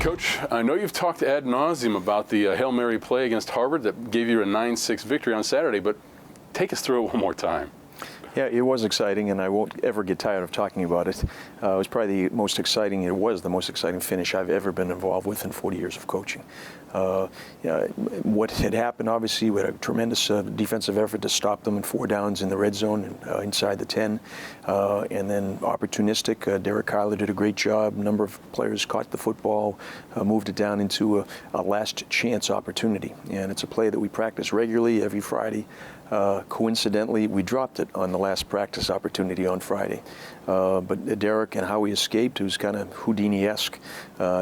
Coach, I know you've talked ad nauseum about the Hail Mary play against Harvard that gave you a 9-6 victory on Saturday, but take us through it one more time. Yeah, it was exciting, and I won't ever get tired of talking about it. It was probably the most exciting finish I've ever been involved with in 40 years of coaching. What had happened, obviously, we had a tremendous defensive effort to stop them in 4 downs in the red zone and inside the 10. And then opportunistic, Derek Kyler did a great job. A number of players caught the football, moved it down into a last chance opportunity. And it's a play that we practice regularly every Friday. Coincidentally, we dropped it on the last practice opportunity on Friday. But Derek and how he escaped, it was kind of Houdini-esque,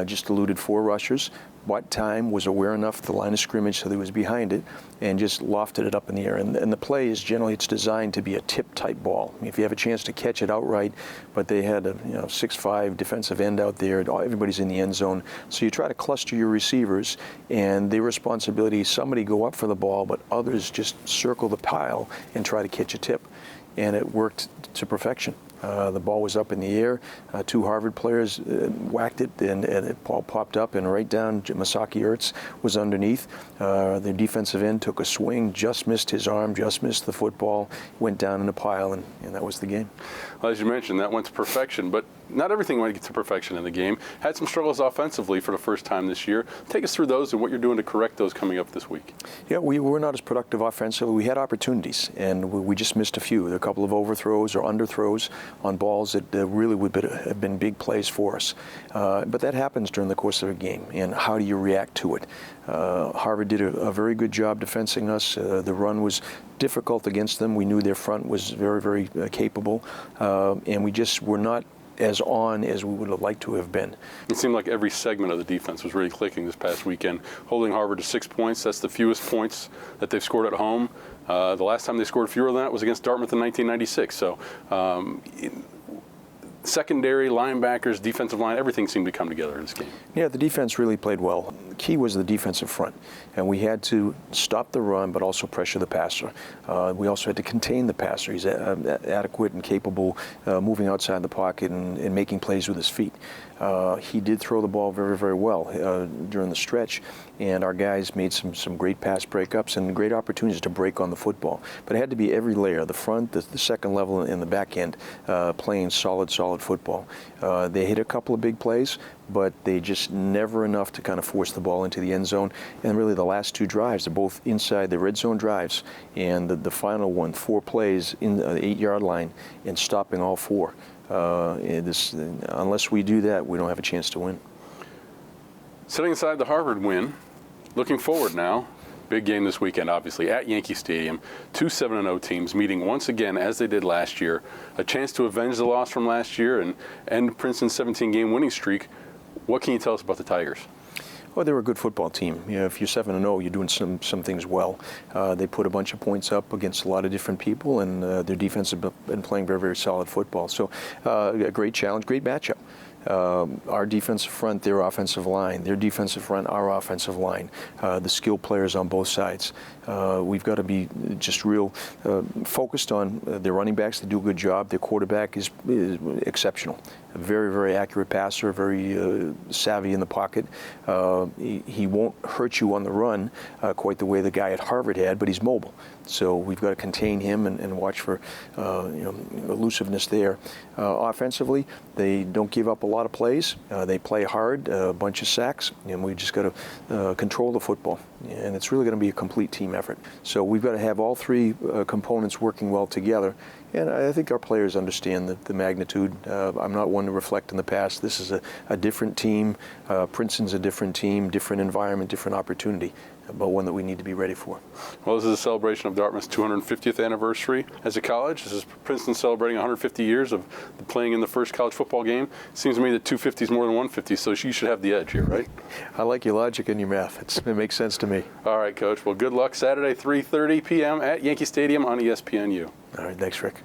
just eluded 4 rushers. What time was aware enough of the line of scrimmage so that he was behind it and just lofted it up in the air. And the play is generally, it's designed to be a tip-type ball. I mean, if you have a chance to catch it outright, but they had a 6'5" defensive end out there, everybody's in the end zone. So you try to cluster your receivers, and their responsibility, somebody go up for the ball, but others just circle the pile and try to catch a tip. And it worked to perfection. The ball was up in the air. 2 Harvard players whacked it, and the ball popped up and right down. Masaki Ertz was underneath. The defensive end took a swing, just missed his arm, just missed the football, went down in a pile, and that was the game. Well, as you mentioned, that went to perfection, but not everything went to perfection in the game. Had some struggles offensively for the first time this year. Take us through those and what you're doing to correct those coming up this week. Yeah, we were not as productive offensively. We had opportunities, and we just missed a few. There were a couple of overthrows or underthrows on balls that really would have been big plays for us. But that happens during the course of a game, and how do you react to it? Harvard did a very good job defending us. The run was difficult against them. We knew their front was very, very capable, and we just were not as on as we would have liked to have been. It seemed like every segment of the defense was really clicking this past weekend, holding Harvard to 6 points. That's the fewest points that they've scored at home. The last time they scored fewer than that was against Dartmouth in 1996. So secondary, linebackers, defensive line, everything seemed to come together in this game. Yeah, the defense really played well. The key was the defensive front, and we had to stop the run but also pressure the passer. We also had to contain the passer. He's adequate and capable moving outside the pocket and making plays with his feet. He did throw the ball very, very well during the stretch, and our guys made some great pass breakups and great opportunities to break on the football. But it had to be every layer, the front, the second level, and the back end, playing solid football. They hit a couple of big plays, but they just never enough to kind of force the ball into the end zone. And really the last 2 drives, they're both inside the red zone drives, and the final one, 4 plays in the 8-yard line and stopping all 4. Unless we do that, we don't have a chance to win. Setting aside the Harvard win, looking forward now, big game this weekend, obviously, at Yankee Stadium. 2 7-0 teams meeting once again as they did last year. A chance to avenge the loss from last year and end Princeton's 17-game winning streak. What can you tell us about the Tigers? Well, they're a good football team. If you're 7-0, you're doing some things well. They put a bunch of points up against a lot of different people, and their defense has been playing very, very solid football. So a great challenge, great matchup. Our defensive front, their offensive line. Their defensive front, our offensive line. The skilled players on both sides. We've got to be just real focused on their running backs. They do a good job. Their quarterback is exceptional. A very, very accurate passer, very savvy in the pocket. He won't hurt you on the run quite the way the guy at Harvard had, but he's mobile. So we've got to contain him and watch for elusiveness there. Offensively, they don't give up a lot of plays. They play hard, a bunch of sacks, and we just got to control the football. And it's really going to be a complete team effort. So we've got to have all 3 components working well together. And I think our players understand the magnitude. I'm not one to reflect in the past. This is a different team. Princeton's a different team, different environment, different opportunity, but one that we need to be ready for. Well, this is a celebration of Dartmouth's 250th anniversary as a college. This is Princeton celebrating 150 years of playing in the first college football game. It seems to me that 250 is more than 150, so you should have the edge here, right? I like your logic and your math. It makes sense to me. All right, Coach. Well, good luck Saturday, 3:30 p.m. at Yankee Stadium on ESPNU. All right, thanks, Rick.